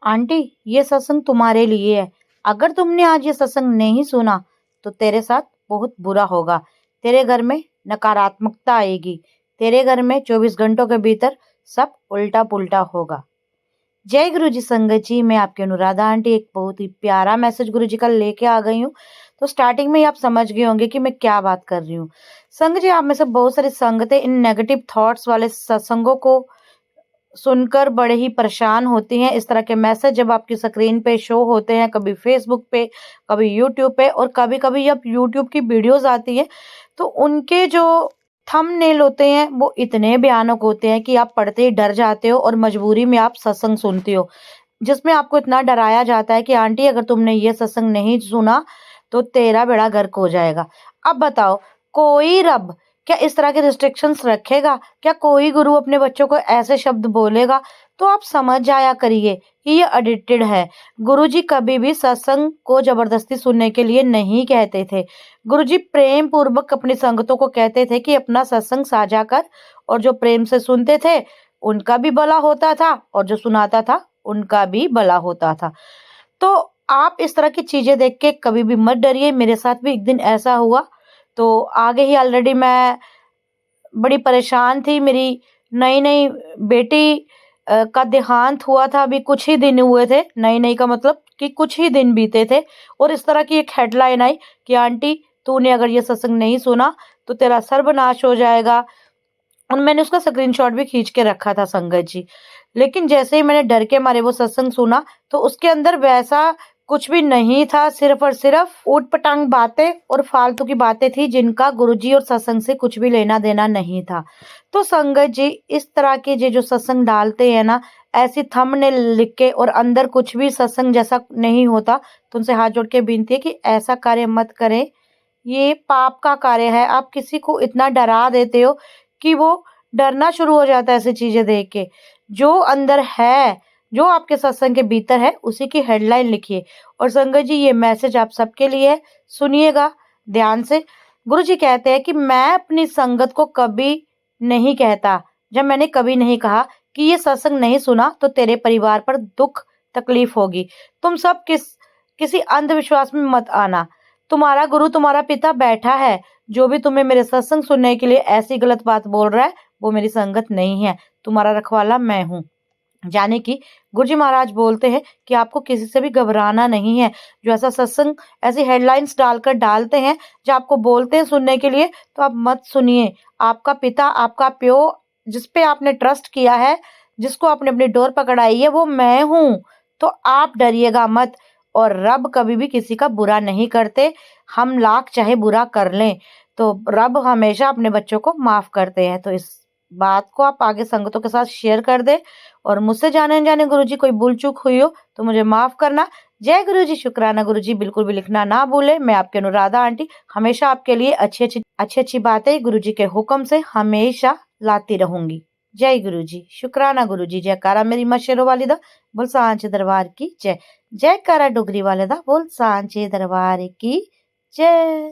Aunty, ये सत्संग तुम्हारे लिए है। अगर तुमने आज ये सत्संग नहीं सुना तो तेरे साथ बहुत बुरा होगा। तेरे घर में नकारात्मकता आएगी। तेरे घर में 24 घंटों के भीतर सब उल्टा पुल्टा होगा। जय गुरु जी संगत जी, मैं आपकी अनुराधा आंटी एक बहुत ही प्यारा मैसेज गुरु जी का लेके आ गई हूँ। तो स्टार्टिंग में ही आप समझ गए होंगे कि मैं क्या बात कर रही हूँ। संगत जी, आप में से बहुत सारी संगतें इन नेगेटिव थॉट्स वाले सत्संगों को सुनकर बड़े ही परेशान होती हैं। इस तरह के मैसेज जब आपकी स्क्रीन पे शो होते हैं, कभी फेसबुक पे, कभी यूट्यूब पे, और कभी कभी जब यूट्यूब की वीडियोस आती है तो उनके जो थंबनेल होते हैं वो इतने भयानक होते हैं कि आप पढ़ते ही डर जाते हो और मजबूरी में आप सत्संग सुनते हो, जिसमें आपको इतना डराया जाता है कि आंटी अगर तुमने ये सत्संग नहीं सुना तो तेरा बेड़ा गर्क हो जाएगा। अब बताओ, कोई रब क्या इस तरह के रिस्ट्रिक्शंस रखेगा? क्या कोई गुरु अपने बच्चों को ऐसे शब्द बोलेगा? तो आप समझ जाया करिए कि ये एडिक्टेड है। गुरुजी कभी भी सत्संग को जबरदस्ती सुनने के लिए नहीं कहते थे। गुरुजी प्रेम पूर्वक अपनी संगतों को कहते थे कि अपना सत्संग साझा कर, और जो प्रेम से सुनते थे उनका भी भला होता था और जो सुनाता था उनका भी भला होता था। तो आप इस तरह की चीजें देख के कभी भी मत डरिए। मेरे साथ भी एक दिन ऐसा हुआ। तो आगे ही ऑलरेडी मैं बड़ी परेशान थी। मेरी नई नई बेटी का देहांत हुआ था। अभी कुछ ही दिन हुए थे। नई नई का मतलब कि कुछ ही दिन बीते थे, और इस तरह की एक हेडलाइन आई कि आंटी, तूने अगर ये सत्संग नहीं सुना तो तेरा सर्वनाश हो जाएगा। और मैंने उसका स्क्रीनशॉट भी खींच के रखा था संगत जी। लेकिन जैसे ही मैंने डर के मारे वो सत्संग सुना तो उसके अंदर वैसा कुछ भी नहीं था। सिर्फ और सिर्फ ऊट पटांग बातें और फालतू की बातें थी जिनका गुरुजी और सत्संग से कुछ भी लेना देना नहीं था। तो संगत जी, इस तरह के जो सत्संग डालते हैं ना, ऐसी थंबनेल लिख के, और अंदर कुछ भी सत्संग जैसा नहीं होता, तो उनसे हाथ जोड़ के विनती है कि ऐसा कार्य मत करें। ये पाप का कार्य है। आप किसी को इतना डरा देते हो कि वो डरना शुरू हो जाता है ऐसी चीजें देख के। जो अंदर है, जो आपके सत्संग के भीतर है, उसी की हेडलाइन लिखिए। और संगत जी, ये मैसेज आप सबके लिए है, सुनिएगा ध्यान से। गुरु जी कहते हैं कि मैं अपनी संगत को कभी नहीं कहता, जब मैंने कभी नहीं कहा कि ये सत्संग नहीं सुना तो तेरे परिवार पर दुख तकलीफ होगी। तुम सब किसी अंधविश्वास में मत आना। तुम्हारा गुरु, तुम्हारा पिता बैठा है। जो भी तुम्हें मेरे सत्संग सुनने के लिए ऐसी गलत बात बोल रहा है वो मेरी संगत नहीं है। तुम्हारा रखवाला मैं हूँ। जाने की गुरुजी महाराज बोलते हैं कि आपको किसी से भी घबराना नहीं है। जो ऐसा सत्संग ऐसी हेडलाइंस डालकर डालते हैं, जो आपको बोलते हैं सुनने के लिए, तो आप मत सुनिए। आपका पिता, आपका प्यो, जिसपे आपने ट्रस्ट किया है, जिसको आपने अपनी डोर पकड़ाई है, वो मैं हूँ। तो आप डरिएगा मत। और रब कभी भी किसी का बुरा नहीं करते। हम लाख चाहे बुरा कर लें तो रब हमेशा अपने बच्चों को माफ करते हैं। तो इस बात को आप आगे संगतों के साथ शेयर कर दे। और मुझसे जाने अनजाने गुरुजी कोई भूल चूक हुई हो तो मुझे माफ करना। जय गुरुजी, शुक्राना गुरुजी। बिल्कुल भी लिखना ना भूले। मैं आपकी अनुराधा आंटी हमेशा आपके लिए अच्छी अच्छी बातें गुरुजी के हुक्म से हमेशा लाती रहूंगी। जय गुरुजी, शुक्राना गुरुजी। जयकारा मेरी मां शेरों वाली दा बोल सांचे दरबार की जय। जयकारा डोगरी वाले दा बोल सांचे दरबार की जय।